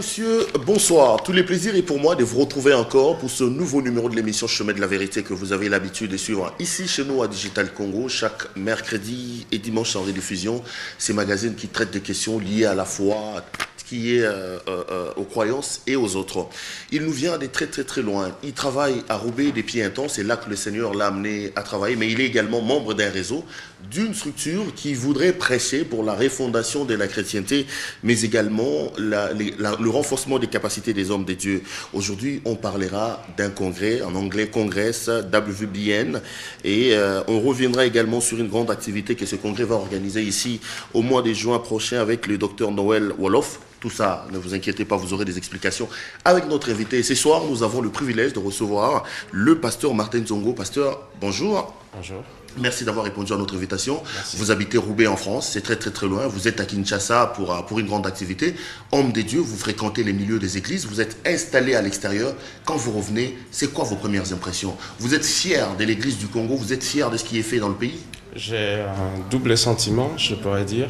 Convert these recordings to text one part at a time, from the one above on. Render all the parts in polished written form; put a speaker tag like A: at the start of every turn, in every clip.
A: messieurs, bonsoir. Tous les plaisirs et pour moi de vous retrouver encore pour ce nouveau numéro de l'émission Chemin de la Vérité que vous avez l'habitude de suivre ici chez nous à Digital Congo chaque mercredi et dimanche en rediffusion. Ces magazines qui traitent des questions liées à la foi, qui est aux croyances et aux autres. Il nous vient de très très très loin. Il travaille à Roubaix des pieds intenses, c'est là que le Seigneur l'a amené à travailler, mais il est également membre d'un réseau, d'une structure qui voudrait prêcher pour la refondation de la chrétienté, mais également le renforcement des capacités des hommes de Dieu. Aujourd'hui, on parlera d'un congrès, en anglais Congress, WBN, et on reviendra également sur une grande activité que ce congrès va organiser ici au mois de juin prochain avec le docteur Noël Wolof. Tout ça, ne vous inquiétez pas, vous aurez des explications avec notre invité. Et ce soir, nous avons le privilège de recevoir le pasteur Martin Zongo. Pasteur, bonjour.
B: Bonjour.
A: Merci d'avoir répondu à notre invitation.
B: Merci.
A: Vous habitez Roubaix en France, c'est très très très loin. Vous êtes à Kinshasa pour une grande activité. Homme de Dieu, vous fréquentez les milieux des églises, vous êtes installé à l'extérieur. Quand vous revenez, c'est quoi vos premières impressions? Vous êtes fier de l'église du Congo? Vous êtes fier de ce qui est fait dans le pays?
B: J'ai un double sentiment, je pourrais dire.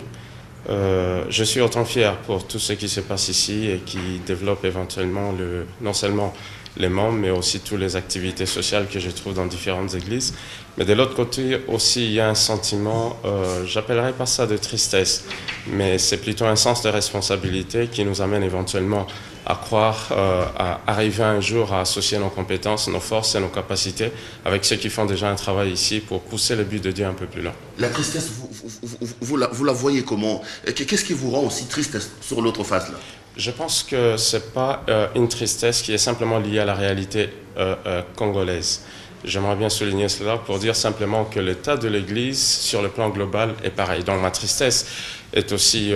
B: Je suis autant fier pour tout ce qui se passe ici et qui développe éventuellement non seulement les membres, mais aussi toutes les activités sociales que je trouve dans différentes églises. Mais de l'autre côté aussi, il y a un sentiment, j'appellerais pas ça de tristesse, mais c'est plutôt un sens de responsabilité qui nous amène éventuellement à croire, à arriver un jour à associer nos compétences, nos forces et nos capacités avec ceux qui font déjà un travail ici pour pousser le but de Dieu un peu plus loin.
A: La tristesse, vous la voyez comment? Qu'est-ce qui vous rend aussi triste sur l'autre face là?
B: Je pense que ce n'est pas une tristesse qui est simplement liée à la réalité congolaise. J'aimerais bien souligner cela pour dire simplement que l'état de l'Église sur le plan global est pareil. Donc ma tristesse est aussi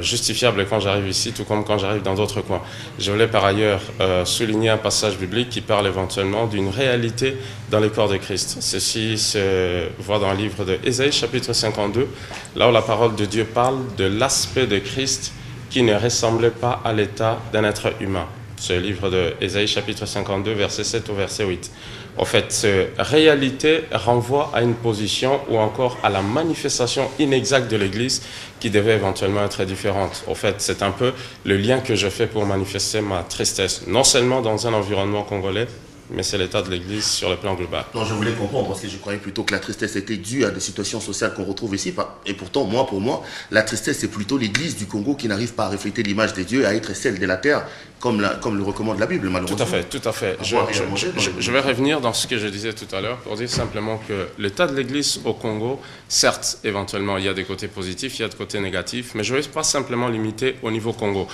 B: justifiable quand j'arrive ici, tout comme quand j'arrive dans d'autres coins. Je voulais par ailleurs souligner un passage biblique qui parle éventuellement d'une réalité dans les corps de Christ. Ceci se voit dans le livre de Ésaïe chapitre 52, là où la parole de Dieu parle de l'aspect de Christ qui ne ressemblait pas à l'état d'un être humain. Ce livre de Ésaïe chapitre 52, verset 7 au verset 8. En fait, cette réalité renvoie à une position ou encore à la manifestation inexacte de l'Église qui devait éventuellement être différente. En fait, c'est un peu le lien que je fais pour manifester ma tristesse, non seulement dans un environnement congolais, mais c'est l'état de l'Église sur le plan global.
A: Non, je voulais comprendre parce que je croyais plutôt que la tristesse était due à des situations sociales qu'on retrouve ici. Et pourtant, pour moi, la tristesse, c'est plutôt l'Église du Congo qui n'arrive pas à refléter l'image de Dieu, à être celle de la terre, comme le recommande la Bible, malheureusement.
B: Tout à fait. Je vais revenir dans ce que je disais tout à l'heure pour dire simplement que l'état de l'Église au Congo, certes, éventuellement, il y a des côtés positifs, il y a des côtés négatifs, mais je ne vais pas simplement limiter au niveau Congo.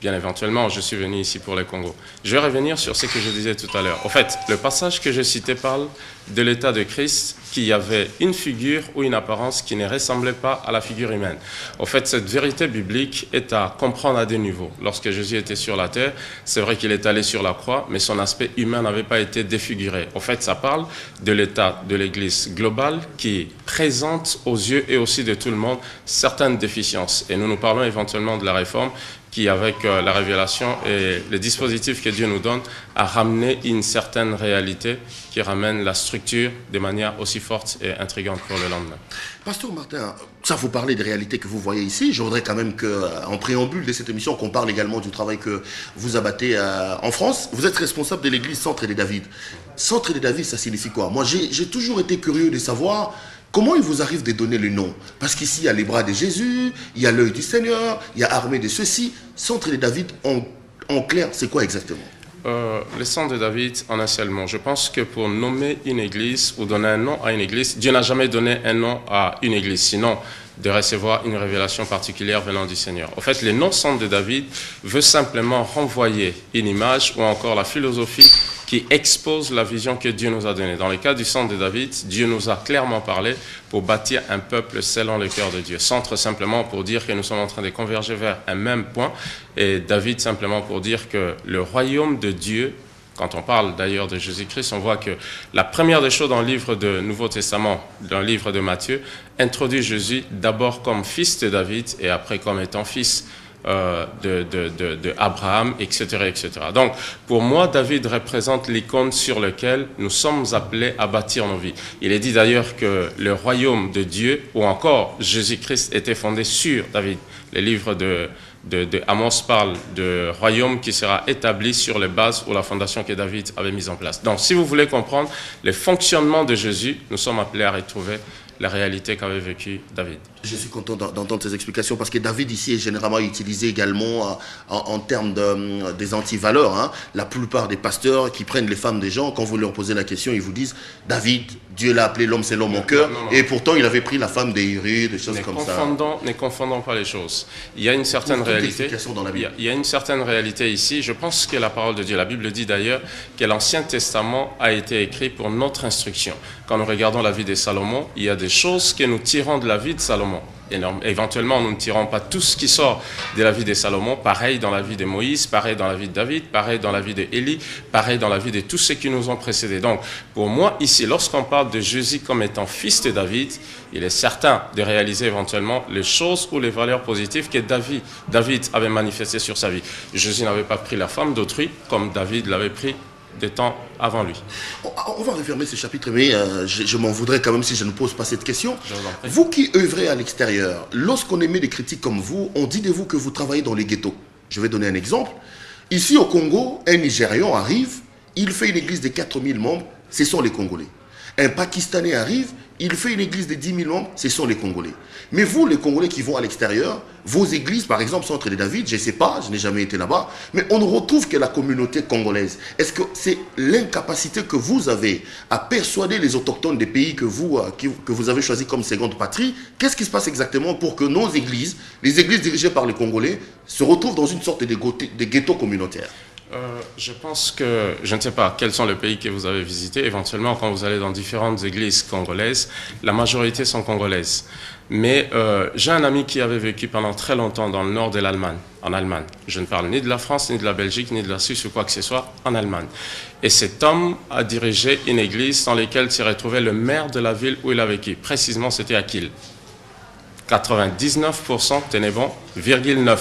B: Bien éventuellement, je suis venu ici pour le Congo. Je vais revenir sur ce que je disais tout à l'heure. En fait, le passage que je citais parle de l'état de Christ, qui avait une figure ou une apparence qui ne ressemblait pas à la figure humaine. En fait, cette vérité biblique est à comprendre à deux niveaux. Lorsque Jésus était sur la terre, c'est vrai qu'il est allé sur la croix, mais son aspect humain n'avait pas été défiguré. En fait, ça parle de l'état de l'Église globale qui présente aux yeux et aussi de tout le monde certaines déficiences. Et nous parlons éventuellement de la réforme qui, avec la révélation et les dispositifs que Dieu nous donne, a ramené une certaine réalité qui ramène la structure de manière aussi forte et intrigante pour le lendemain.
A: Pasteur Martin, ça vous parlez des réalités que vous voyez ici. Je voudrais quand même qu'en préambule de cette émission, qu'on parle également du travail que vous abattez en France. Vous êtes responsable de l'église Centre des David. Centre des David, ça signifie quoi? Moi, j'ai toujours été curieux de savoir comment il vous arrive de donner le nom? Parce qu'ici, il y a les bras de Jésus, il y a l'œil du Seigneur, il y a armée de ceci. Centre de David, en clair, c'est quoi exactement?
B: Le Centre de David, en un seul mot. Je pense que pour nommer une église ou donner un nom à une église, Dieu n'a jamais donné un nom à une église, sinon de recevoir une révélation particulière venant du Seigneur. En fait, le nom Centre de David veut simplement renvoyer une image ou encore la philosophie qui expose la vision que Dieu nous a donnée. Dans le cas du Centre de David, Dieu nous a clairement parlé pour bâtir un peuple selon le cœur de Dieu. Centre simplement pour dire que nous sommes en train de converger vers un même point, et David simplement pour dire que le royaume de Dieu, quand on parle d'ailleurs de Jésus-Christ, on voit que la première des choses dans le livre du Nouveau Testament, dans le livre de Matthieu, introduit Jésus d'abord comme fils de David et après comme étant fils de Abraham, etc., etc. Donc, pour moi, David représente l'icône sur laquelle nous sommes appelés à bâtir nos vies. Il est dit d'ailleurs que le royaume de Dieu, ou encore Jésus-Christ, était fondé sur David. Le livre de Amos parle de royaume qui sera établi sur les bases ou la fondation que David avait mise en place. Donc, si vous voulez comprendre les fonctionnements de Jésus, nous sommes appelés à retrouver la réalité qu'avait vécue David.
A: Je suis content d'entendre ces explications parce que David ici est généralement utilisé également en termes des antivaleurs. Hein. La plupart des pasteurs qui prennent les femmes des gens, quand vous leur posez la question, ils vous disent David, Dieu l'a appelé l'homme, c'est l'homme au cœur. Et pourtant, il avait pris la femme des Uri, des choses comme ça.
B: Ne confondons pas les choses. Il y a une certaine réalité.
A: Dans la Bible.
B: Il y a une certaine réalité ici. Je pense que la parole de Dieu, la Bible dit d'ailleurs que l'Ancien Testament a été écrit pour notre instruction. Quand nous regardons la vie de Salomon, il y a des choses que nous tirons de la vie de Salomon. Éventuellement, nous ne tirons pas tout ce qui sort de la vie de Salomon, pareil dans la vie de Moïse, pareil dans la vie de David, pareil dans la vie d'Élie, pareil dans la vie de tous ceux qui nous ont précédés. Donc, pour moi, ici, lorsqu'on parle de Jésus comme étant fils de David, il est certain de réaliser éventuellement les choses ou les valeurs positives que David avait manifestées sur sa vie. Jésus n'avait pas pris la femme d'autrui comme David l'avait pris des temps avant lui.
A: On va refermer ce chapitre, mais je m'en voudrais quand même si je ne pose pas cette question. Vous qui œuvrez à l'extérieur, lorsqu'on émet des critiques comme vous, on dit de vous que vous travaillez dans les ghettos. Je vais donner un exemple. Ici au Congo, un Nigérian arrive, il fait une église de 4000 membres, ce sont les Congolais. Un Pakistanais arrive, il fait une église de 10 000 membres, ce sont les Congolais. Mais vous, les Congolais qui vont à l'extérieur, vos églises, par exemple, Centre de David, je ne sais pas, je n'ai jamais été là-bas, mais on ne retrouve que la communauté congolaise. Est-ce que c'est l'incapacité que vous avez à persuader les autochtones des pays que vous avez choisis comme seconde patrie? Qu'est-ce qui se passe exactement pour que nos églises, les églises dirigées par les Congolais, se retrouvent dans une sorte de ghetto communautaire?
B: Je pense que, je ne sais pas quels sont les pays que vous avez visités, éventuellement quand vous allez dans différentes églises congolaises, la majorité sont congolaises. Mais j'ai un ami qui avait vécu pendant très longtemps dans le nord de l'Allemagne, en Allemagne. Je ne parle ni de la France, ni de la Belgique, ni de la Suisse ou quoi que ce soit, en Allemagne. Et cet homme a dirigé une église dans laquelle s'est retrouvé le maire de la ville où il a vécu. Précisément, c'était à Kiel. 99%, tenez bon, ,9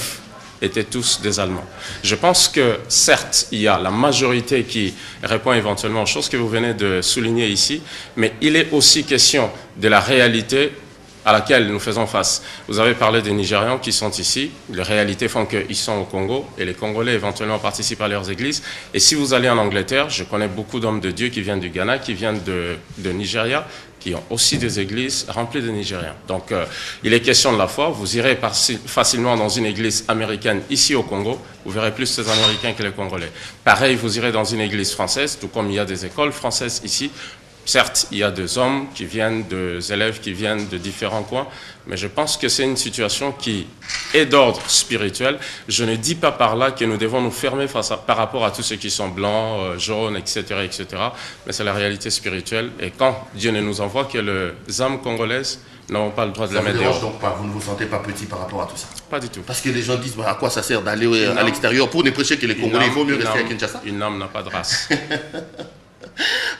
B: étaient tous des Allemands. Je pense que, certes, il y a la majorité qui répond éventuellement aux choses que vous venez de souligner ici, mais il est aussi question de la réalité à laquelle nous faisons face. Vous avez parlé des Nigérians qui sont ici. Les réalités font qu'ils sont au Congo et les Congolais éventuellement participent à leurs églises. Et si vous allez en Angleterre, je connais beaucoup d'hommes de Dieu qui viennent du Ghana, qui viennent de Nigeria, qui ont aussi des églises remplies de Nigériens. Donc, il est question de la foi. Vous irez facilement dans une église américaine ici au Congo, vous verrez plus ces Américains que les Congolais. Pareil, vous irez dans une église française, tout comme il y a des écoles françaises ici. Certes, il y a des hommes qui viennent, des élèves qui viennent de différents coins, mais je pense que c'est une situation qui est d'ordre spirituel. Je ne dis pas par là que nous devons nous fermer par rapport à tous ceux qui sont blancs, jaunes, etc., etc., mais c'est la réalité spirituelle. Et quand Dieu ne nous envoie que les âmes congolaises, n'avons pas le droit de la mettre dehors.
A: Donc pas, vous ne vous sentez pas petit par rapport à tout ça?
B: Pas du tout.
A: Parce que les gens disent, à quoi ça sert d'aller à l'extérieur pour ne prêcher que les Congolais, il vaut mieux rester à Kinshasa?
B: Une âme n'a pas de race.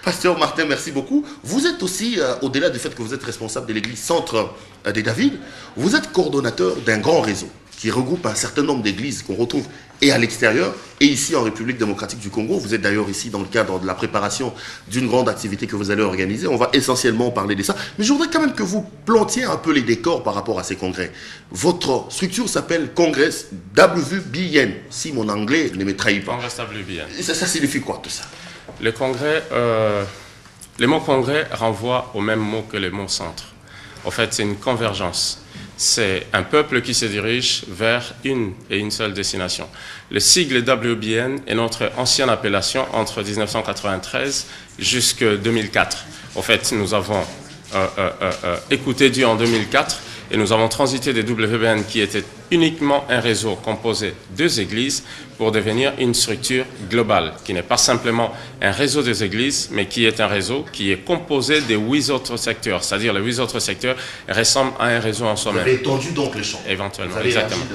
A: Pasteur Martin, merci beaucoup. Vous êtes aussi, au-delà du fait que vous êtes responsable de l'église Centre de David, vous êtes coordonnateur d'un grand réseau qui regroupe un certain nombre d'églises qu'on retrouve et à l'extérieur et ici en République démocratique du Congo. Vous êtes d'ailleurs ici dans le cadre de la préparation d'une grande activité que vous allez organiser. On va essentiellement parler de ça. Mais je voudrais quand même que vous plantiez un peu les décors par rapport à ces congrès. Votre structure s'appelle Congress WBN, si mon anglais ne me trahit pas.
B: Congress WBN.
A: Ça signifie quoi tout ça?
B: Le congrès, les mots congrès renvoient au même mot que les mots centre. En fait, c'est une convergence. C'est un peuple qui se dirige vers une seule destination. Le sigle WBN est notre ancienne appellation entre 1993 jusqu'en 2004. En fait, nous avons écouté Dieu en 2004 et nous avons transité des WBN qui étaient uniquement un réseau composé de 2 églises pour devenir une structure globale, qui n'est pas simplement un réseau des églises, mais qui est un réseau qui est composé de 8 autres secteurs. C'est-à-dire les 8 autres secteurs ressemblent à un réseau en soi-même.
A: Vous avez étendu donc les champs.
B: Éventuellement,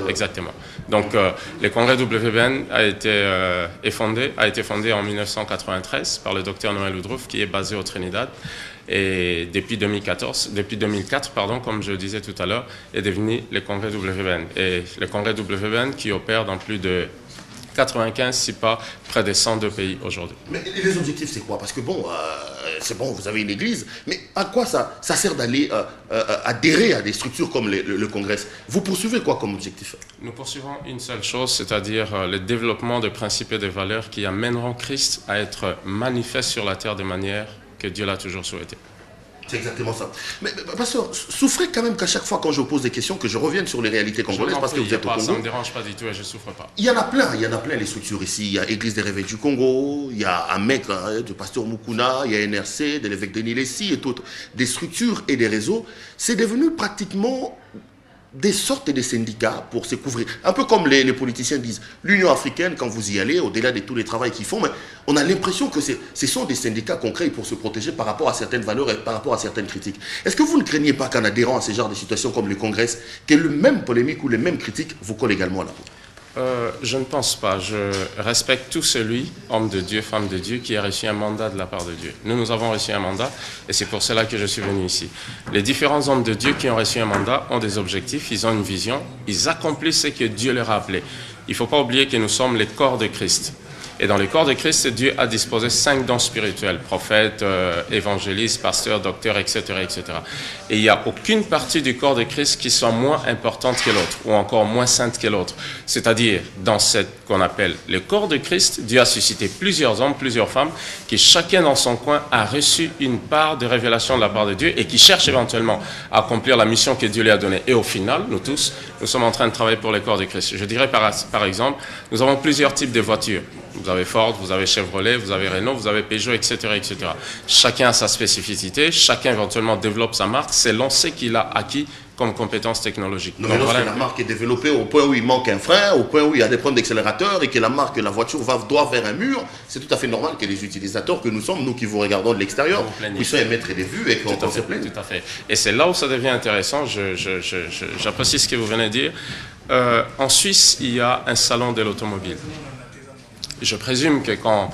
B: exactement. Donc, le congrès WBN a été fondé en 1993 par le docteur Noël Oudrouf, qui est basé au Trinidad. Et depuis 2004, comme je le disais tout à l'heure, est devenu le congrès WBN. Et le congrès WBN qui opère dans plus de 95, si pas près des 102 pays aujourd'hui.
A: Mais les objectifs, c'est quoi? Parce que bon, c'est bon, vous avez une église, mais à quoi ça sert d'aller adhérer à des structures comme le Congrès? Vous poursuivez quoi comme objectif?
B: Nous poursuivons une seule chose, c'est-à-dire le développement des principes et des valeurs qui amèneront Christ à être manifeste sur la terre de manière que Dieu l'a toujours souhaité.
A: C'est exactement ça. Mais pasteur, souffrez quand même qu'à chaque fois quand je pose des questions, que je revienne sur les réalités congolaises, parce que vous êtes au Congo.
B: Ça ne me dérange pas du tout et je ne souffre pas.
A: Il y en a plein les structures ici. Il y a Église des Réveils du Congo, il y a AMEC, du pasteur Mukuna, il y a NRC, de l'évêque Denis Lessi et d'autres. Des structures et des réseaux, c'est devenu pratiquement des sortes de syndicats pour se couvrir. Un peu comme les politiciens disent, l'Union africaine, quand vous y allez, au-delà de tous les travaux qu'ils font, mais on a l'impression que ce sont des syndicats qu'on crée pour se protéger par rapport à certaines valeurs et par rapport à certaines critiques. Est-ce que vous ne craignez pas qu'en adhérant à ce genre de situations comme le Congrès, que le même polémique ou les mêmes critiques vous collent également à la peau?
B: Je ne pense pas. Je respecte tout celui, homme de Dieu, femme de Dieu, qui a reçu un mandat de la part de Dieu. Nous avons reçu un mandat et c'est pour cela que je suis venu ici. Les différents hommes de Dieu qui ont reçu un mandat ont des objectifs, ils ont une vision, ils accomplissent ce que Dieu leur a appelé. Il ne faut pas oublier que nous sommes les corps de Christ. Et dans le corps de Christ, Dieu a disposé 5 dons spirituels, prophètes, évangélistes, pasteurs, docteurs, etc., etc. Et il n'y a aucune partie du corps de Christ qui soit moins importante que l'autre, ou encore moins sainte que l'autre. C'est-à-dire, dans ce qu'on appelle le corps de Christ, Dieu a suscité plusieurs hommes, plusieurs femmes, qui chacun dans son coin a reçu une part de révélation de la part de Dieu et qui cherchent éventuellement à accomplir la mission que Dieu lui a donnée. Et au final, nous tous, nous sommes en train de travailler pour le corps de Christ. Je dirais par exemple, nous avons plusieurs types de voitures. Vous avez Ford, vous avez Chevrolet, vous avez Renault, vous avez Peugeot, etc., etc. Chacun a sa spécificité, chacun éventuellement développe sa marque selon ce qu'il a acquis comme compétences technologiques.
A: Non, mais lorsque la marque est développée au point où il manque un frein, au point où il y a des problèmes d'accélérateur et que la voiture va droit vers un mur, c'est tout à fait normal que les utilisateurs que nous sommes, nous qui vous regardons de l'extérieur, puissions émettre des vues et qu'on se plaigne.
B: Tout à fait. Et c'est là où ça devient intéressant, j'apprécie ce que vous venez de dire. En Suisse, il y a un salon de l'automobile. Je présume que quand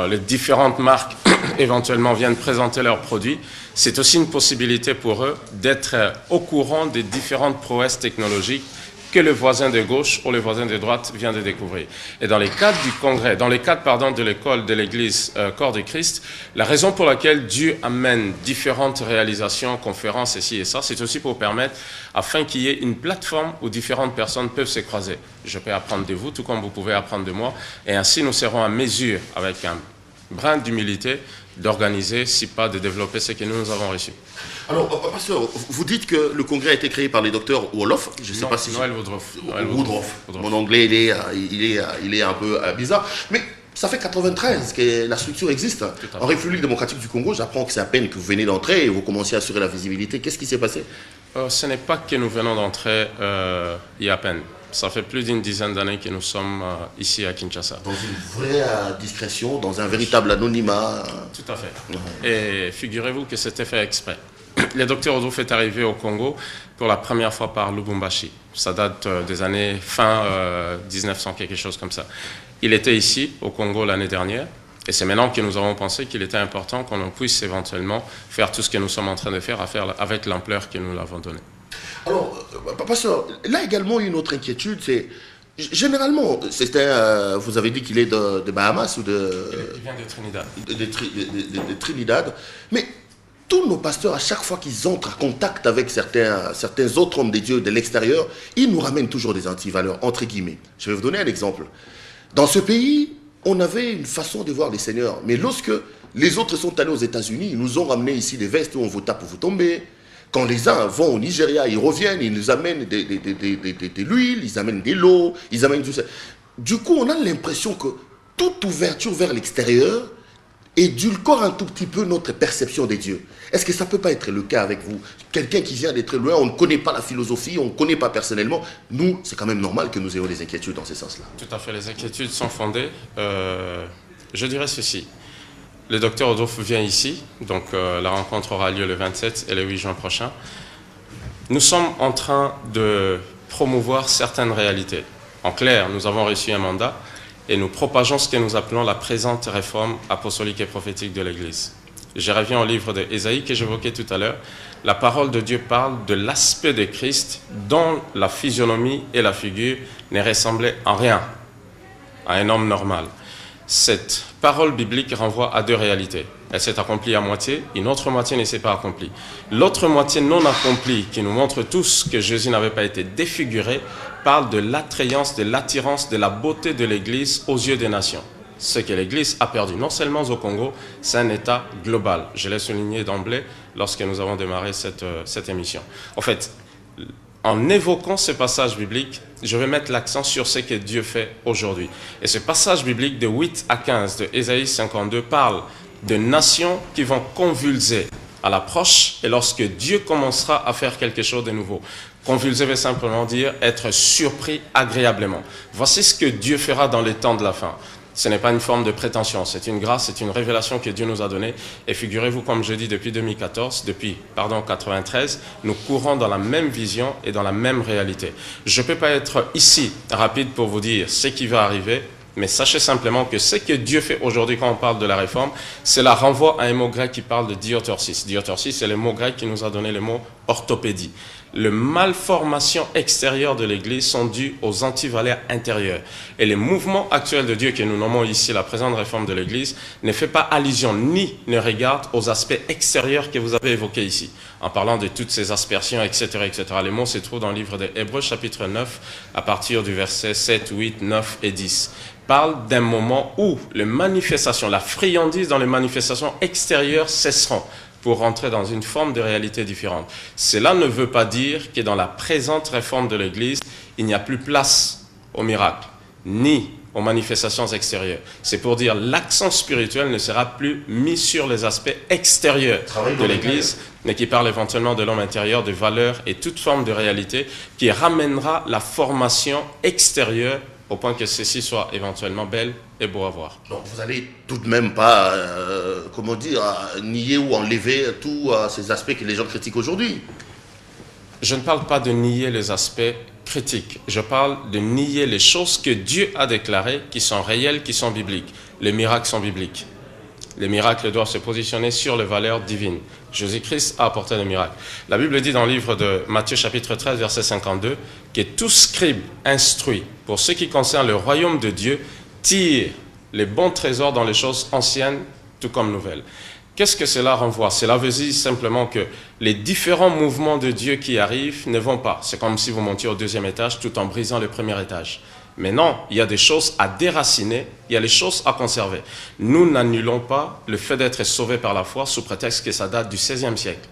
B: les différentes marques éventuellement viennent présenter leurs produits, c'est aussi une possibilité pour eux d'être au courant des différentes prouesses technologiques que le voisin de gauche ou le voisin de droite vient de découvrir. Et dans les cadres du congrès, dans les cadres, pardon, de l'école de l'église Corps de Christ, la raison pour laquelle Dieu amène différentes réalisations, conférences, ici et ça, c'est aussi pour permettre, afin qu'il y ait une plateforme où différentes personnes peuvent se croiser. Je peux apprendre de vous, tout comme vous pouvez apprendre de moi, et ainsi nous serons à mesure, avec un brin d'humilité, d'organiser, si pas de développer ce que nous avons reçu.
A: Alors, pasteur, vous dites que le congrès a été créé par les docteurs Wolof. Je ne sais pas si...
B: Noël Woodruff.
A: Mon anglais, il est un peu bizarre. Mais ça fait 93 que la structure existe. En République démocratique du Congo, j'apprends que c'est à peine que vous venez d'entrer et vous commencez à assurer la visibilité. Qu'est-ce qui s'est passé?
B: Ce n'est pas que nous venons d'entrer il y a à peine. Ça fait plus d'une dizaine d'années que nous sommes ici à Kinshasa.
A: Dans une vraie discrétion, dans un véritable anonymat.
B: Tout à fait. Et figurez-vous que c'était fait exprès. Le docteur Woodruff est arrivé au Congo pour la première fois par Lubumbashi. Ça date des années fin 1900, quelque chose comme ça. Il était ici, au Congo, l'année dernière. Et c'est maintenant que nous avons pensé qu'il était important qu'on puisse éventuellement faire tout ce que nous sommes en train de faire avec l'ampleur que nous l'avons donnée.
A: Alors, pasteur, là également une autre inquiétude, c'est généralement, vous avez dit qu'il est de Bahamas ou de...
B: Il vient de Trinidad.
A: De Trinidad, mais tous nos pasteurs, à chaque fois qu'ils entrent en contact avec certains autres hommes de Dieu de l'extérieur, ils nous ramènent toujours des antivaleurs, entre guillemets. Je vais vous donner un exemple. Dans ce pays, on avait une façon de voir les seigneurs, mais lorsque les autres sont allés aux États-Unis, ils nous ont ramené ici des vestes où on vous tape, vous tombez. Quand les uns vont au Nigeria, ils reviennent, ils nous amènent de l'huile, ils amènent des lots, ils amènent tout ça. Du coup, on a l'impression que toute ouverture vers l'extérieur édulcore un tout petit peu notre perception des dieux. Est-ce que ça ne peut pas être le cas avec vous? Quelqu'un qui vient d'être loin, on ne connaît pas la philosophie, on ne connaît pas personnellement. Nous, c'est quand même normal que nous ayons des inquiétudes dans ce sens-là.
B: Tout à fait, les inquiétudes sont fondées. Je dirais ceci. Le docteur Woodruff vient ici, donc la rencontre aura lieu le 27 et le 8 juin prochain. Nous sommes en train de promouvoir certaines réalités. En clair, nous avons reçu un mandat et nous propageons ce que nous appelons la présente réforme apostolique et prophétique de l'Église. Je reviens au livre d'Ésaïe que j'évoquais tout à l'heure. La parole de Dieu parle de l'aspect de Christ dont la physionomie et la figure ne ressemblaient en rien à un homme normal. Cette parole biblique renvoie à deux réalités. Elle s'est accomplie à moitié, une autre moitié ne s'est pas accomplie. L'autre moitié non accomplie, qui nous montre tous que Jésus n'avait pas été défiguré, parle de l'attrayance, de l'attirance, de la beauté de l'Église aux yeux des nations. Ce que l'Église a perdu, non seulement au Congo, c'est un état global. Je l'ai souligné d'emblée lorsque nous avons démarré cette émission. En fait, en évoquant ce passage biblique, je vais mettre l'accent sur ce que Dieu fait aujourd'hui. Et ce passage biblique de 8 à 15 de Ésaïe 52 parle de nations qui vont convulser à l'approche et lorsque Dieu commencera à faire quelque chose de nouveau. Convulser veut simplement dire être surpris agréablement. Voici ce que Dieu fera dans les temps de la fin. Ce n'est pas une forme de prétention, c'est une grâce, c'est une révélation que Dieu nous a donnée. Et figurez-vous, comme je dis, depuis 1993, nous courons dans la même vision et dans la même réalité. Je ne peux pas être ici rapide pour vous dire ce qui va arriver, mais sachez simplement que ce que Dieu fait aujourd'hui quand on parle de la réforme, cela renvoie à un mot grec qui parle de diatorsis. Diatorsis, c'est le mot grec qui nous a donné le mot orthopédie. Les malformations extérieures de l'Église sont dues aux antivaleurs intérieures. Et les mouvements actuels de Dieu que nous nommons ici la présente réforme de l'Église ne fait pas allusion ni ne regarde aux aspects extérieurs que vous avez évoqués ici, en parlant de toutes ces aspersions, etc. etc. Les mots se trouvent dans le livre des Hébreux, chapitre 9, à partir du verset 7, 8, 9 et 10. Parle d'un moment où les manifestations, la friandise dans les manifestations extérieures cesseront, pour rentrer dans une forme de réalité différente. Cela ne veut pas dire que dans la présente réforme de l'Église, il n'y a plus place au miracle, ni aux manifestations extérieures. C'est pour dire l'accent spirituel ne sera plus mis sur les aspects extérieurs de l'Église, mais qui parle éventuellement de l'homme intérieur, de valeurs et toute forme de réalité qui ramènera la formation extérieure au point que ceci soit éventuellement belle et beau à voir.
A: Donc vous n'allez tout de même pas, nier ou enlever tous ces aspects que les gens critiquent aujourd'hui.
B: Je ne parle pas de nier les aspects critiques. Je parle de nier les choses que Dieu a déclarées, qui sont réelles, qui sont bibliques. Les miracles sont bibliques. Les miracles doivent se positionner sur les valeurs divines. Jésus-Christ a apporté les miracles. La Bible dit dans le livre de Matthieu chapitre 13, verset 52, que tout scribe instruit pour ce qui concerne le royaume de Dieu tire les bons trésors dans les choses anciennes, tout comme nouvelles. Qu'est-ce que cela renvoie? Cela veut dire simplement que les différents mouvements de Dieu qui arrivent ne vont pas. C'est comme si vous montiez au deuxième étage tout en brisant le premier étage. Mais non, il y a des choses à déraciner, il y a les choses à conserver. Nous n'annulons pas le fait d'être sauvés par la foi sous prétexte que ça date du XVIe siècle.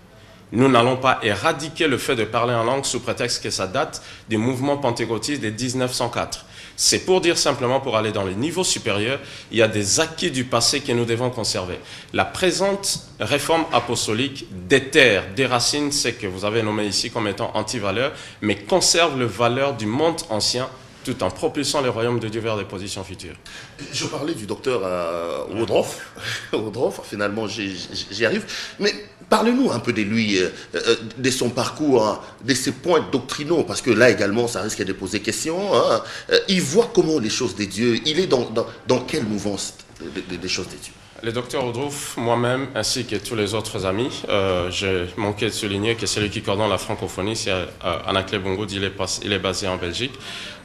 B: Nous n'allons pas éradiquer le fait de parler en langue sous prétexte que ça date du mouvement pentecôtiste de 1904. C'est pour dire simplement, pour aller dans les niveaux supérieurs, il y a des acquis du passé que nous devons conserver. La présente réforme apostolique déterre, déracine ce que vous avez nommé ici comme étant anti-valeurs, mais conserve les valeurs du monde ancien, tout en propulsant le royaume de Dieu vers des positions futures.
A: Je parlais du docteur Woodruff. Woodruff, finalement j'y arrive. Mais parlez-nous un peu de lui, de son parcours, de ses points doctrinaux, parce que là également ça risque de poser question. Hein. Il voit comment les choses de Dieu, il est dans quelle mouvance des choses de Dieu?
B: Le docteur Woodruff, moi-même, ainsi que tous les autres amis, j'ai manqué de souligner que celui qui coordonne la francophonie, c'est Anaclet Bongoud, il est basé en Belgique.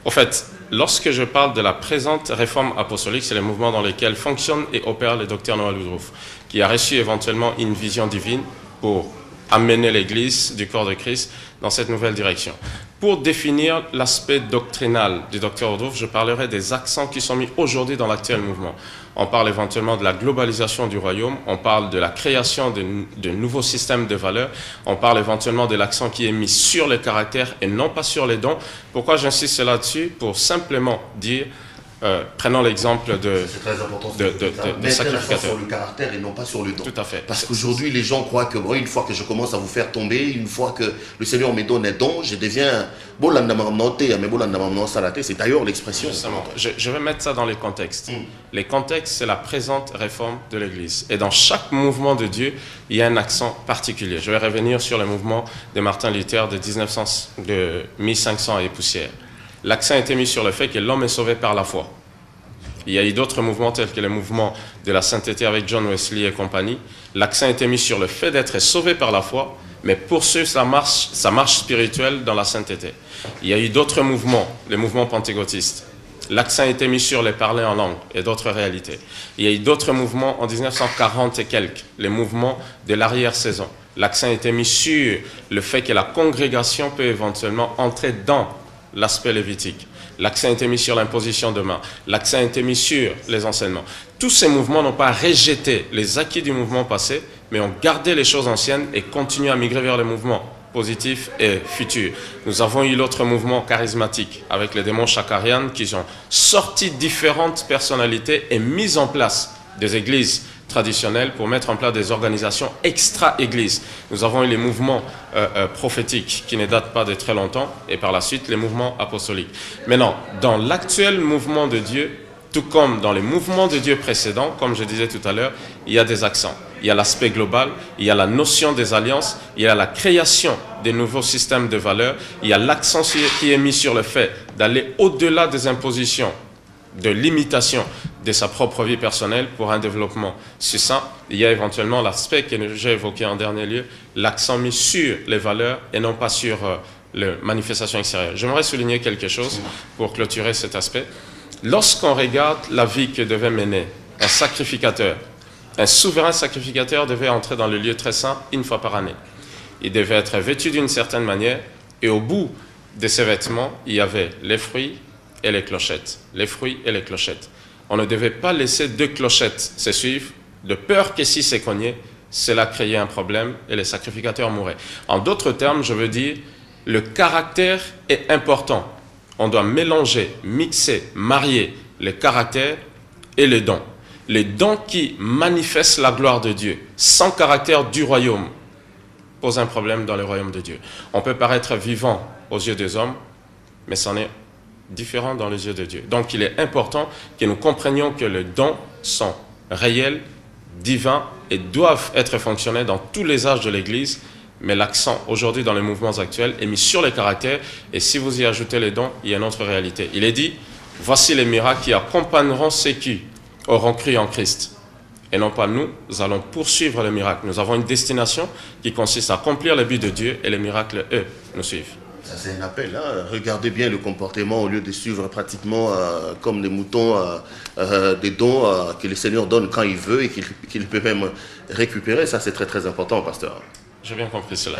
B: En fait, lorsque je parle de la présente réforme apostolique, c'est le mouvement dans lequel fonctionne et opère le docteur Noël Woodruff, qui a reçu éventuellement une vision divine pour amener l'Église du corps de Christ dans cette nouvelle direction. Pour définir l'aspect doctrinal du docteur Woodruff, je parlerai des accents qui sont mis aujourd'hui dans l'actuel mouvement. On parle éventuellement de la globalisation du royaume, on parle de la création de nouveaux systèmes de valeurs, on parle éventuellement de l'accent qui est mis sur le caractère et non pas sur les dons. Pourquoi j'insiste là-dessus? Pour simplement dire, prenons l'exemple de sacrificateur.
A: Sur le caractère et non pas sur le don.
B: Tout à fait.
A: Parce qu'aujourd'hui, les gens croient que une fois que je commence à vous faire tomber, une fois que le Seigneur me donne un don, je deviens c'est d'ailleurs l'expression.
B: Je vais mettre ça dans les contextes. Les contextes, c'est la présente réforme de l'Église. Et dans chaque mouvement de Dieu, il y a un accent particulier. Je vais revenir sur le mouvement de Martin Luther de 1500 et poussière. L'accent a été mis sur le fait que l'homme est sauvé par la foi. Il y a eu d'autres mouvements tels que le mouvement de la sainteté avec John Wesley et compagnie. L'accent a été mis sur le fait d'être sauvé par la foi, mais poursuivre sa marche spirituelle dans la sainteté. Il y a eu d'autres mouvements, les mouvements pentecôtistes, L'accent a été mis sur les parler en langue et d'autres réalités. Il y a eu d'autres mouvements en 1940 et quelques, les mouvements de l'arrière-saison. L'accent a été mis sur le fait que la congrégation peut éventuellement entrer dans l'aspect lévitique. L'accent a été mis sur l'imposition de main. L'accent a été mis sur les enseignements. Tous ces mouvements n'ont pas rejeté les acquis du mouvement passé, mais ont gardé les choses anciennes et continué à migrer vers les mouvements positifs et futurs. Nous avons eu l'autre mouvement charismatique avec les démons chakarians qui ont sorti différentes personnalités et mis en place des églises traditionnelles pour mettre en place des organisations extra-églises. Nous avons eu les mouvements prophétiques qui ne datent pas de très longtemps et par la suite les mouvements apostoliques. Maintenant, dans l'actuel mouvement de Dieu, tout comme dans les mouvements de Dieu précédents, comme je disais tout à l'heure, il y a des accents. Il y a l'aspect global, il y a la notion des alliances, il y a la création des nouveaux systèmes de valeurs, il y a l'accent qui est mis sur le fait d'aller au-delà des impositions, de l'imitation de sa propre vie personnelle pour un développement succinct. Il y a éventuellement l'aspect que j'ai évoqué en dernier lieu, l'accent mis sur les valeurs et non pas sur les manifestations extérieures. J'aimerais souligner quelque chose pour clôturer cet aspect. Lorsqu'on regarde la vie que devait mener un sacrificateur, un souverain sacrificateur devait entrer dans le lieu très saint une fois par année. Il devait être vêtu d'une certaine manière et au bout de ses vêtements, il y avait les fruits et les clochettes. Les fruits et les clochettes. On ne devait pas laisser deux clochettes se suivre, de peur que si c'est cogné, cela créait un problème et les sacrificateurs mouraient. En d'autres termes, je veux dire, le caractère est important. On doit mélanger, mixer, marier les caractères et les dons. Les dons qui manifestent la gloire de Dieu, sans caractère du royaume, posent un problème dans le royaume de Dieu. On peut paraître vivant aux yeux des hommes, mais c'en est différent dans les yeux de Dieu. Donc il est important que nous comprenions que les dons sont réels, divins et doivent être fonctionnels dans tous les âges de l'Église, mais l'accent aujourd'hui dans les mouvements actuels est mis sur les caractères et si vous y ajoutez les dons, il y a une autre réalité. Il est dit, voici les miracles qui accompagneront ceux qui auront cru en Christ. Et non pas nous allons poursuivre les miracles. Nous avons une destination qui consiste à accomplir le but de Dieu et les miracles, eux, nous suivent.
A: Ça, c'est un appel. Hein. Regardez bien le comportement au lieu de suivre pratiquement comme des moutons des dons que le Seigneur donne quand il veut et qu'il peut même récupérer. Ça, c'est très, très important, pasteur.
B: J'ai bien compris cela.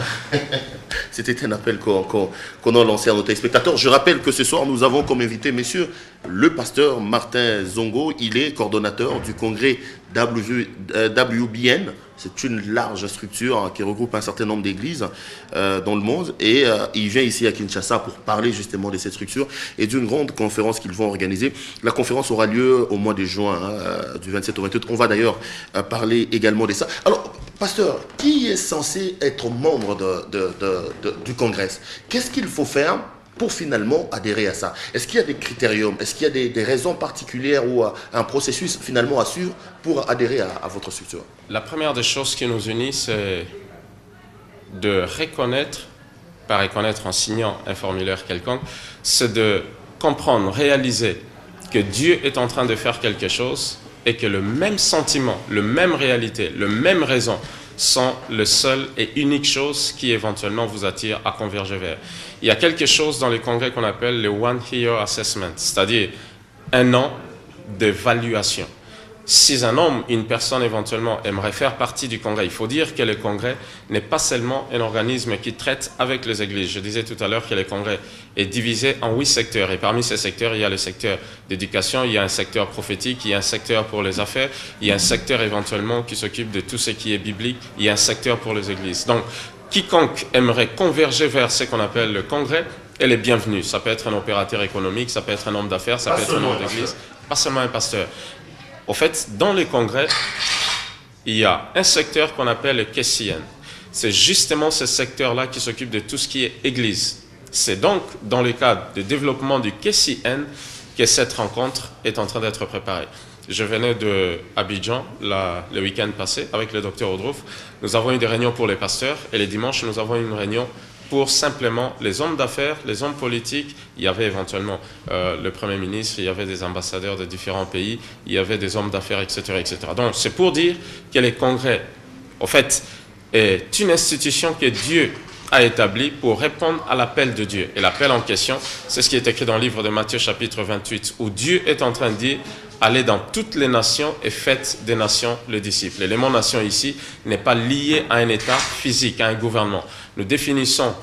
A: C'était un appel qu'on a lancé à nos téléspectateurs. Je rappelle que ce soir, nous avons comme invité, messieurs, le pasteur Martin Zongo. Il est coordonnateur du congrès WBN. C'est une large structure qui regroupe un certain nombre d'églises dans le monde. Et il vient ici à Kinshasa pour parler justement de cette structure et d'une grande conférence qu'ils vont organiser. La conférence aura lieu au mois de juin, du 27 au 28. On va d'ailleurs parler également de ça. Alors, pasteur, qui est censé être membre du congrès? Qu'est-ce qu'il faut faire pour finalement adhérer à ça? Est-ce qu'il y a des critériums? Est-ce qu'il y a des raisons particulières ou un processus finalement à suivre pour adhérer à votre structure?
B: La première des choses qui nous unit, c'est de reconnaître, pas reconnaître en signant un formulaire quelconque, c'est de comprendre, réaliser que Dieu est en train de faire quelque chose et que le même sentiment, la même réalité, la même raison sont le seul et unique chose qui éventuellement vous attire à converger vers. Il y a quelque chose dans les congrès qu'on appelle le One Year Assessment, c'est-à-dire un an d'évaluation. Si un homme, une personne éventuellement aimerait faire partie du congrès, il faut dire que le congrès n'est pas seulement un organisme qui traite avec les églises. Je disais tout à l'heure que le congrès est divisé en 8 secteurs et parmi ces secteurs, il y a le secteur d'éducation, il y a un secteur prophétique, il y a un secteur pour les affaires, il y a un secteur éventuellement qui s'occupe de tout ce qui est biblique, il y a un secteur pour les églises. Donc, quiconque aimerait converger vers ce qu'on appelle le congrès, elle est bienvenue. Ça peut être un opérateur économique, ça peut être un homme d'affaires, ça peut être un homme d'église, pas seulement un pasteur. Au fait, dans les congrès, il y a un secteur qu'on appelle le KCN. C'est justement ce secteur-là qui s'occupe de tout ce qui est église. C'est donc dans le cadre du développement du KCN que cette rencontre est en train d'être préparée. Je venais de Abidjan le week-end passé avec le docteur Audrouf. Nous avons eu des réunions pour les pasteurs et les dimanches, nous avons eu une réunion pour simplement les hommes d'affaires, les hommes politiques. Il y avait éventuellement le Premier ministre, il y avait des ambassadeurs de différents pays, il y avait des hommes d'affaires, etc., etc. Donc, c'est pour dire que les congrès, en fait, est une institution que Dieu a établi pour répondre à l'appel de Dieu. Et l'appel en question, c'est ce qui est écrit dans le livre de Matthieu chapitre 28, où Dieu est en train de dire « Allez dans toutes les nations et faites des nations le disciple ». Et le mot « nation » ici n'est pas lié à un état physique, à un gouvernement. Nous définissons,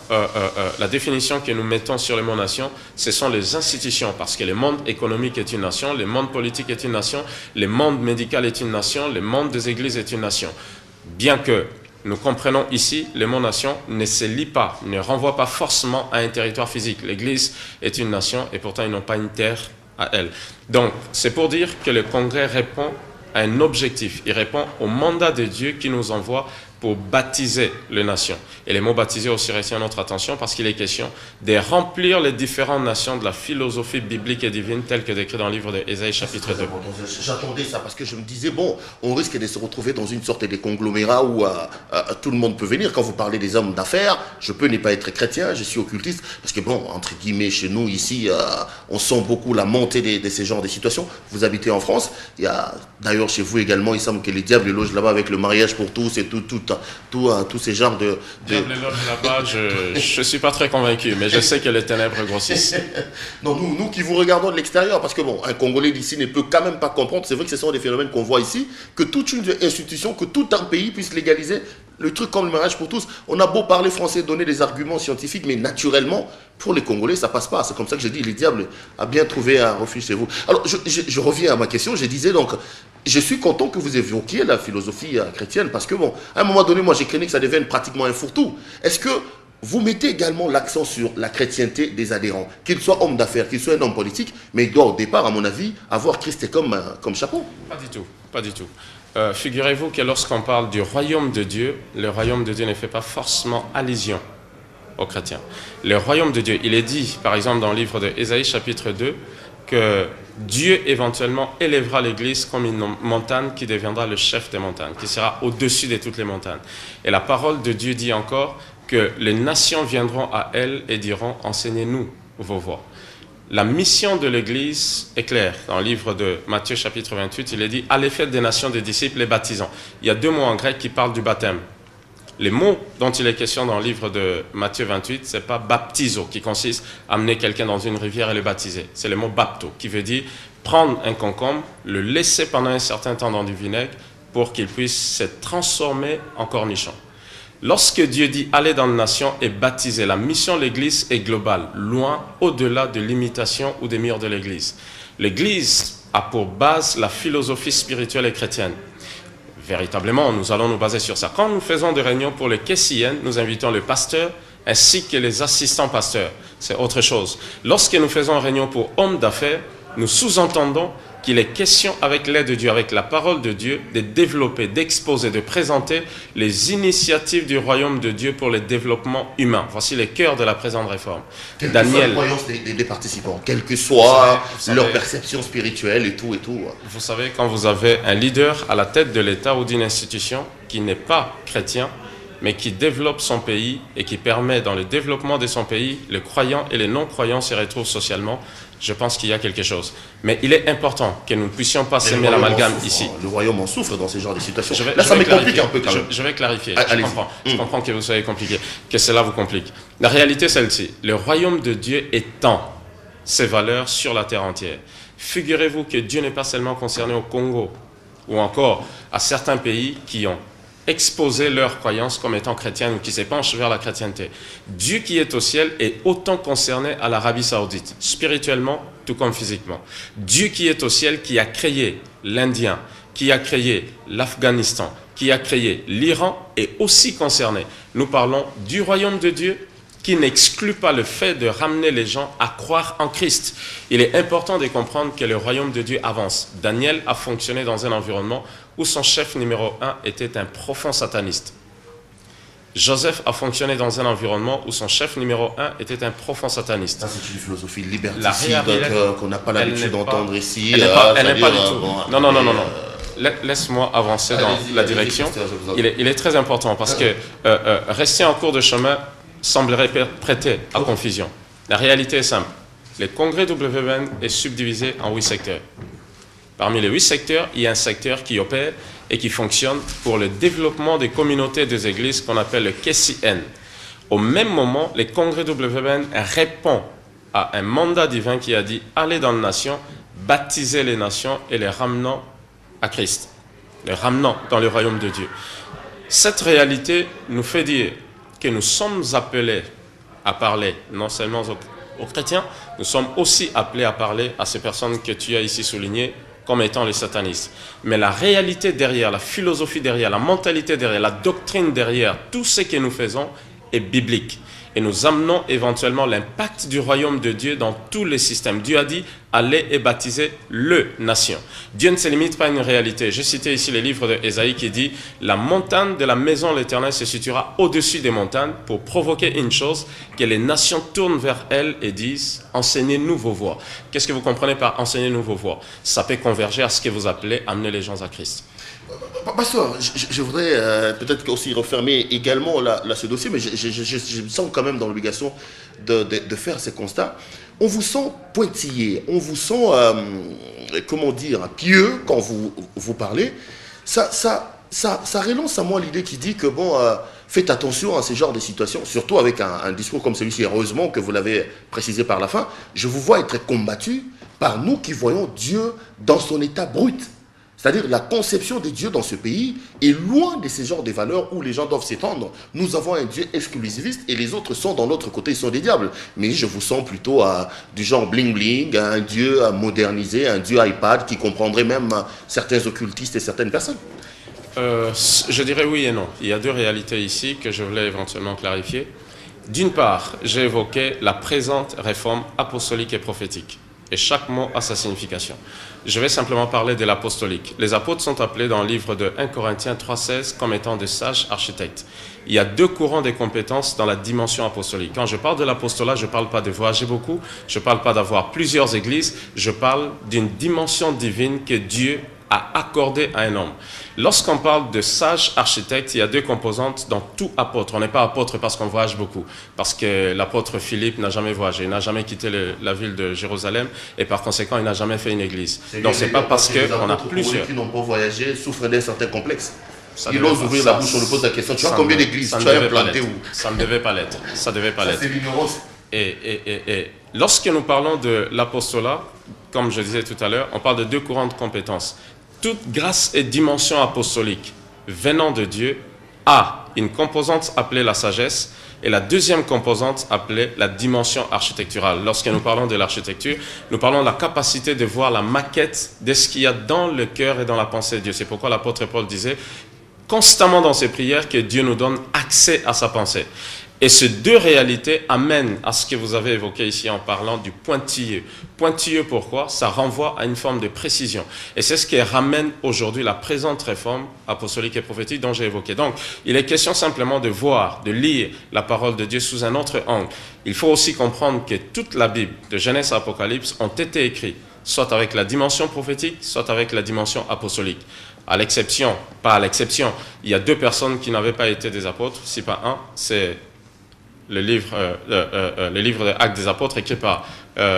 B: la définition que nous mettons sur le mot « nation », ce sont les institutions, parce que le monde économique est une nation, le monde politique est une nation, le monde médical est une nation, le monde des églises est une nation. Bien que nous comprenons ici, le mot nation ne se lie pas, ne renvoie pas forcément à un territoire physique. L'Église est une nation et pourtant ils n'ont pas une terre à elle. Donc, c'est pour dire que le Congrès répond à un objectif. Il répond au mandat de Dieu qui nous envoie pour baptiser les nations. Et les mots baptiser aussi retiennent notre attention parce qu'il est question de remplir les différentes nations de la philosophie biblique et divine telle que décrite dans le livre d'Ésaïe chapitre 2.
A: J'attendais ça parce que je me disais, bon, on risque de se retrouver dans une sorte de conglomérat où tout le monde peut venir. Quand vous parlez des hommes d'affaires, je peux ne pas être chrétien, je suis occultiste, parce que bon, entre guillemets, chez nous, ici, on sent beaucoup la montée de ces genres de situations. Vous habitez en France, il y a d'ailleurs chez vous également, il semble que les diables logent là-bas avec le mariage pour tous et tous ces genres de...
B: Diable loge là-bas, je ne suis pas très convaincu, mais je sais que les ténèbres grossissent.
A: Non, nous qui vous regardons de l'extérieur, parce que bon, un Congolais d'ici ne peut quand même pas comprendre, c'est vrai que ce sont des phénomènes qu'on voit ici, que toute une institution, que tout un pays puisse légaliser le truc comme le mariage pour tous. On a beau parler français, donner des arguments scientifiques, mais naturellement, pour les Congolais, ça passe pas. C'est comme ça que j'ai dit, les diables a bien trouvé un refuge chez vous. Alors, je reviens à ma question, je disais donc, je suis content que vous évoquiez la philosophie chrétienne, parce que bon, à un moment donné, moi j'ai craigné que ça devienne pratiquement un fourre-tout. Est-ce que vous mettez également l'accent sur la chrétienté des adhérents, qu'ils soient hommes d'affaires, qu'ils soient un homme politique, mais il doit au départ, à mon avis, avoir Christ comme chapeau?
B: Pas du tout, pas du tout. Figurez-vous que lorsqu'on parle du royaume de Dieu, le royaume de Dieu ne fait pas forcément allusion aux chrétiens. Le royaume de Dieu, il est dit, par exemple, dans le livre d'Ésaïe chapitre 2, que Dieu éventuellement élèvera l'Église comme une montagne qui deviendra le chef des montagnes, qui sera au-dessus de toutes les montagnes. Et la parole de Dieu dit encore que les nations viendront à elle et diront « Enseignez-nous vos voies ». La mission de l'Église est claire. Dans le livre de Matthieu chapitre 28, il est dit « Allez faites des nations des disciples les baptisant ». Il y a deux mots en grec qui parlent du baptême. Les mots dont il est question dans le livre de Matthieu 28, ce n'est pas baptizo, qui consiste à amener quelqu'un dans une rivière et le baptiser. C'est le mot bapto, qui veut dire prendre un concombre, le laisser pendant un certain temps dans du vinaigre pour qu'il puisse se transformer en cornichon. Lorsque Dieu dit « Allez dans les nations et baptiser », la mission de l'Église est globale, loin au-delà de l'imitation ou des murs de l'Église. L'Église a pour base la philosophie spirituelle et chrétienne. Véritablement, nous allons nous baser sur ça. Quand nous faisons des réunions pour les Kessiennes, nous invitons le pasteur ainsi que les assistants pasteurs. C'est autre chose. Lorsque nous faisons une réunion pour hommes d'affaires, nous sous-entendons qu'il est question, avec l'aide de Dieu, avec la parole de Dieu, de développer, d'exposer, de présenter les initiatives du royaume de Dieu pour le développement humain. Voici les cœurs de la présente réforme.
A: Quelle que soit la croyance des participants, quelle que soit leur perception spirituelle et tout.
B: Vous savez, quand vous avez un leader à la tête de l'État ou d'une institution qui n'est pas chrétien, mais qui développe son pays et qui permet dans le développement de son pays, les croyants et les non-croyants se retrouvent socialement, je pense qu'il y a quelque chose. Mais il est important que nous ne puissions pas s'aimer l'amalgame ici.
A: Le royaume en souffre dans ce genre de situations. Là, ça me complique un peu quand même.
B: Je vais clarifier. Je comprends que vous soyez compliqué, que cela vous complique. La réalité, celle-ci. Le royaume de Dieu étend ses valeurs sur la terre entière. Figurez-vous que Dieu n'est pas seulement concerné au Congo, ou encore à certains pays qui ont exposer leurs croyances comme étant chrétiennes ou qui s'épanchent vers la chrétienté. Dieu qui est au ciel est autant concerné à l'Arabie Saoudite, spirituellement tout comme physiquement. Dieu qui est au ciel, qui a créé l'Indien, qui a créé l'Afghanistan, qui a créé l'Iran, est aussi concerné. Nous parlons du royaume de Dieu qui n'exclut pas le fait de ramener les gens à croire en Christ. Il est important de comprendre que le royaume de Dieu avance. Daniel a fonctionné dans un environnement où son chef numéro 1 était un profond sataniste. Joseph a fonctionné dans un environnement où son chef numéro 1 était un profond sataniste.
A: Ça, c'est une philosophie liberticide qu'on n'a pas l'habitude d'entendre ici.
B: Elle n'est pas du tout. Non. Laisse-moi avancer dans la direction. Il est très important parce que rester en cours de chemin semblerait prêter à confusion. La réalité est simple. Le congrès WBN est subdivisé en 8 secteurs. Parmi les 8 secteurs, il y a un secteur qui opère et qui fonctionne pour le développement des communautés des églises qu'on appelle le KCN. Au même moment, les congrès WBN répondent à un mandat divin qui a dit « Allez dans les nations, baptisez les nations et les ramenant à Christ. » Les ramenant dans le royaume de Dieu. Cette réalité nous fait dire que nous sommes appelés à parler non seulement aux chrétiens, nous sommes aussi appelés à parler à ces personnes que tu as ici soulignées comme étant les satanistes. Mais la réalité derrière, la philosophie derrière, la mentalité derrière, la doctrine derrière, tout ce que nous faisons est biblique. Et nous amenons éventuellement l'impact du royaume de Dieu dans tous les systèmes. Dieu a dit, allez et baptisez le nation. Dieu ne se limite pas à une réalité. J'ai cité ici les livres d'Ésaïe qui dit, la montagne de la maison de l'Éternel se situera au-dessus des montagnes pour provoquer une chose, que les nations tournent vers elle et disent, enseignez-nous vos voies. Qu'est-ce que vous comprenez par enseignez-nous vos voies? Ça peut converger à ce que vous appelez amener les gens à Christ.
A: Pasteur, je voudrais peut-être aussi refermer également ce dossier, mais je me sens quand même dans l'obligation de faire ces constats. On vous sent pointillé, on vous sent, comment dire, pieux quand vous parlez. Ça relance à moi l'idée qui dit que, bon, faites attention à ce genre de situations, surtout avec un discours comme celui-ci, heureusement que vous l'avez précisé par la fin. Je vous vois être combattu par nous qui voyons Dieu dans son état brut. C'est-à-dire la conception de Dieu dans ce pays est loin de ces genres de valeurs où les gens doivent s'étendre. Nous avons un Dieu exclusiviste et les autres sont dans l'autre côté, ils sont des diables. Mais je vous sens plutôt du genre bling-bling, un Dieu modernisé, un Dieu iPad qui comprendrait même certains occultistes et certaines personnes.
B: Je dirais oui et non. Il y a deux réalités ici que je voulais éventuellement clarifier. D'une part, j'ai évoqué la présente réforme apostolique et prophétique. Et chaque mot a sa signification. Je vais simplement parler de l'apostolique. Les apôtres sont appelés dans le livre de 1 Corinthiens 3,16 comme étant de sages architectes. Il y a deux courants des compétences dans la dimension apostolique. Quand je parle de l'apostolat, je ne parle pas de voyager beaucoup, je ne parle pas d'avoir plusieurs églises, je parle d'une dimension divine que Dieu a accordée à un homme. Lorsqu'on parle de sage architecte, il y a deux composantes dans tout apôtre. On n'est pas apôtre parce qu'on voyage beaucoup, parce que l'apôtre Philippe n'a jamais voyagé, il n'a jamais quitté la ville de Jérusalem et par conséquent, il n'a jamais fait une église. Donc, ce n'est pas parce qu'on a plusieurs...
A: qui n'ont pas voyagé souffrent d'un certain complexe. Il ose ouvrir la bouche, on lui pose la question, tu as combien d'églises? Tu as implanté où?
B: Ça ne devait pas l'être. Ça devait pas l'être.
A: C'est l'ignorance.
B: Et lorsque nous parlons de l'apostolat, comme je disais tout à l'heure, on parle de deux courants de compétences. Toute grâce et dimension apostolique venant de Dieu a une composante appelée la sagesse et la deuxième composante appelée la dimension architecturale. Lorsque nous parlons de l'architecture, nous parlons de la capacité de voir la maquette de ce qu'il y a dans le cœur et dans la pensée de Dieu. C'est pourquoi l'apôtre Paul disait constamment dans ses prières que Dieu nous donne accès à sa pensée. Et ces deux réalités amènent à ce que vous avez évoqué ici en parlant du pointilleux. Pointilleux, pourquoi? Ça renvoie à une forme de précision. Et c'est ce qui ramène aujourd'hui la présente réforme apostolique et prophétique dont j'ai évoqué. Donc, il est question simplement de voir, de lire la parole de Dieu sous un autre angle. Il faut aussi comprendre que toute la Bible, de Genèse à Apocalypse, ont été écrites, soit avec la dimension prophétique, soit avec la dimension apostolique. À l'exception, pas à l'exception, il y a deux personnes qui n'avaient pas été des apôtres, si pas un, c'est le livre de Actes des Apôtres écrit par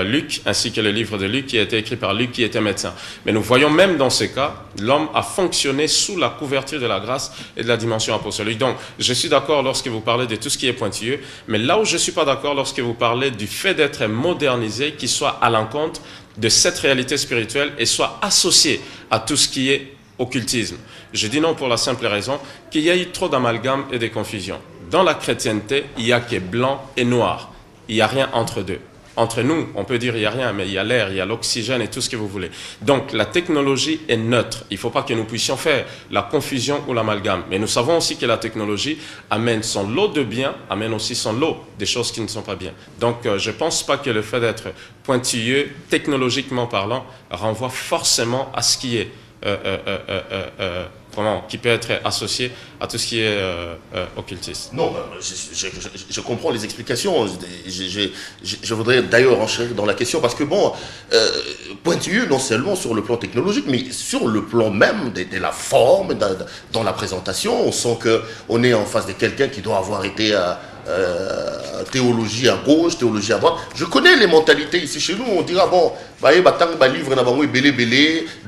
B: Luc, ainsi que le livre de Luc qui a été écrit par Luc qui était médecin. Mais nous voyons même dans ce cas, l'homme a fonctionné sous la couverture de la grâce et de la dimension apostolique. Donc, je suis d'accord lorsque vous parlez de tout ce qui est pointilleux, mais là où je ne suis pas d'accord lorsque vous parlez du fait d'être modernisé, qui soit à l'encontre de cette réalité spirituelle et soit associé à tout ce qui est occultisme. Je dis non pour la simple raison qu'il y a eu trop d'amalgame et de confusion. Dans la chrétienté, il n'y a que blanc et noir. Il n'y a rien entre deux. Entre nous, on peut dire qu'il n'y a rien, mais il y a l'air, il y a l'oxygène et tout ce que vous voulez. Donc, la technologie est neutre. Il ne faut pas que nous puissions faire la confusion ou l'amalgame. Mais nous savons aussi que la technologie amène son lot de bien, amène aussi son lot des choses qui ne sont pas bien. Donc, je ne pense pas que le fait d'être pointilleux, technologiquement parlant, renvoie forcément à ce qui est qui peut être associé à tout ce qui est occultiste.
A: Non, je comprends les explications. Je voudrais d'ailleurs enchérir dans la question parce que bon, pointilleux non seulement sur le plan technologique, mais sur le plan même de la forme, dans la présentation. On sent qu'on est en face de quelqu'un qui doit avoir été théologie à gauche, théologie à droite. Je connais les mentalités ici chez nous. On dira, bon,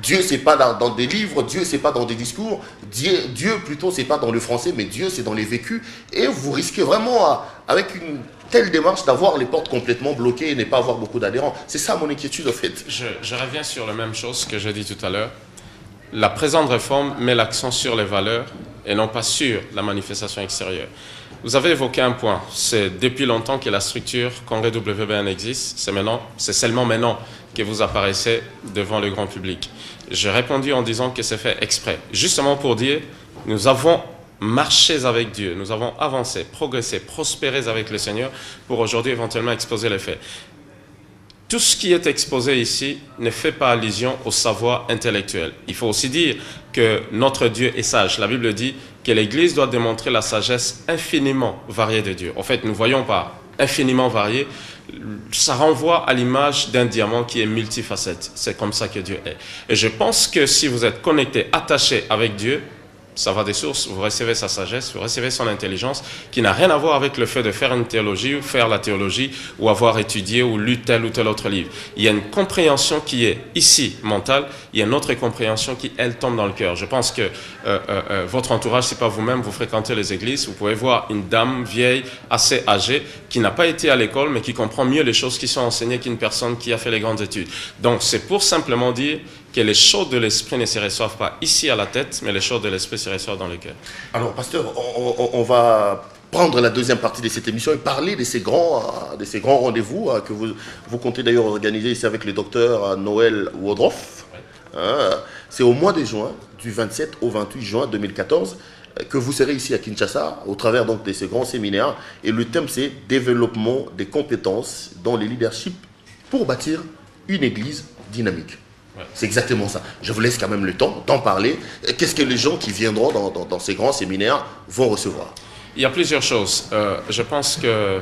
A: Dieu c'est pas dans des livres, Dieu c'est pas dans des discours, Dieu plutôt c'est pas dans le français, mais Dieu c'est dans les vécus. Et vous risquez vraiment, avec une telle démarche, d'avoir les portes complètement bloquées et ne pas avoir beaucoup d'adhérents. C'est ça mon inquiétude en fait.
B: Je reviens sur la même chose que j'ai dit tout à l'heure. La présente réforme met l'accent sur les valeurs et non pas sur la manifestation extérieure. Vous avez évoqué un point, c'est depuis longtemps que la structure Congrès WBN existe, c'est seulement maintenant que vous apparaissez devant le grand public. J'ai répondu en disant que c'est fait exprès, justement pour dire, nous avons marché avec Dieu, nous avons avancé, progressé, prospéré avec le Seigneur pour aujourd'hui éventuellement exposer les faits. Tout ce qui est exposé ici ne fait pas allusion au savoir intellectuel. Il faut aussi dire que notre Dieu est sage. La Bible dit que l'Église doit démontrer la sagesse infiniment variée de Dieu. En fait, nous ne voyons pas infiniment variée. Ça renvoie à l'image d'un diamant qui est multifacette. C'est comme ça que Dieu est. Et je pense que si vous êtes connecté, attaché avec Dieu, ça va des sources, vous recevez sa sagesse, vous recevez son intelligence, qui n'a rien à voir avec le fait de faire une théologie, ou faire la théologie, ou avoir étudié ou lu tel ou tel autre livre. Il y a une compréhension qui est ici mentale, il y a une autre compréhension qui, elle, tombe dans le cœur. Je pense que votre entourage, c'est pas vous-même, vous fréquentez les églises, vous pouvez voir une dame vieille, assez âgée, qui n'a pas été à l'école, mais qui comprend mieux les choses qui sont enseignées qu'une personne qui a fait les grandes études. Donc, c'est pour simplement dire que les choses de l'esprit ne se reçoivent pas ici à la tête, mais les choses de l'esprit se reçoivent dans le cœur.
A: Alors, pasteur, on va prendre la deuxième partie de cette émission et parler de ces grands rendez-vous que vous comptez d'ailleurs organiser ici avec le docteur Noël Woodruff. C'est au mois de juin, du 27 au 28 juin 2014, que vous serez ici à Kinshasa, au travers donc de ces grands séminaires. Et le thème, c'est « Développement des compétences dans les leaderships pour bâtir une église dynamique ». Ouais. C'est exactement ça. Je vous laisse quand même le temps d'en parler. Qu'est-ce que les gens qui viendront dans ces grands séminaires vont recevoir?
B: Il y a plusieurs choses. Je pense que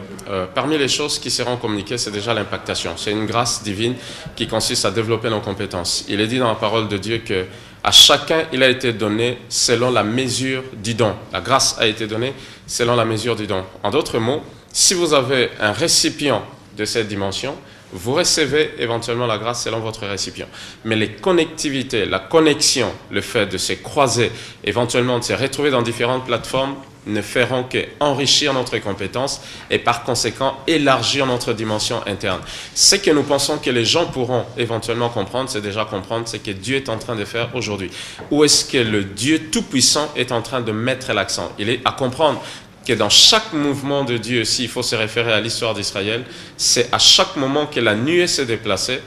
B: parmi les choses qui seront communiquées, c'est déjà l'impactation. C'est une grâce divine qui consiste à développer nos compétences. Il est dit dans la parole de Dieu que à chacun, il a été donné selon la mesure du don. La grâce a été donnée selon la mesure du don. En d'autres mots, si vous avez un récipient de cette dimension, vous recevez éventuellement la grâce selon votre récipient. Mais les connectivités, la connexion, le fait de se croiser, éventuellement de se retrouver dans différentes plateformes, ne feront qu'enrichir notre compétence et par conséquent élargir notre dimension interne. Ce que nous pensons que les gens pourront éventuellement comprendre, c'est déjà comprendre ce que Dieu est en train de faire aujourd'hui. Où est-ce que le Dieu Tout-Puissant est en train de mettre l'accent? Il est à comprendre que dans chaque mouvement de Dieu, s'il faut se référer à l'histoire d'Israël, c'est à chaque moment que la nuée s'est déplacée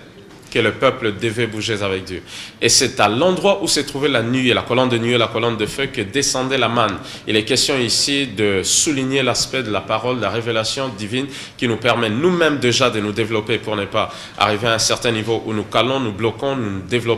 B: que le peuple devait bouger avec Dieu. Et c'est à l'endroit où s'est trouvée la nuée, la colonne de nuée, la colonne de feu, que descendait la manne. Il est question ici de souligner l'aspect de la parole, de la révélation divine qui nous permet nous-mêmes déjà de nous développer pour ne pas arriver à un certain niveau où nous calons, nous bloquons, nous développons.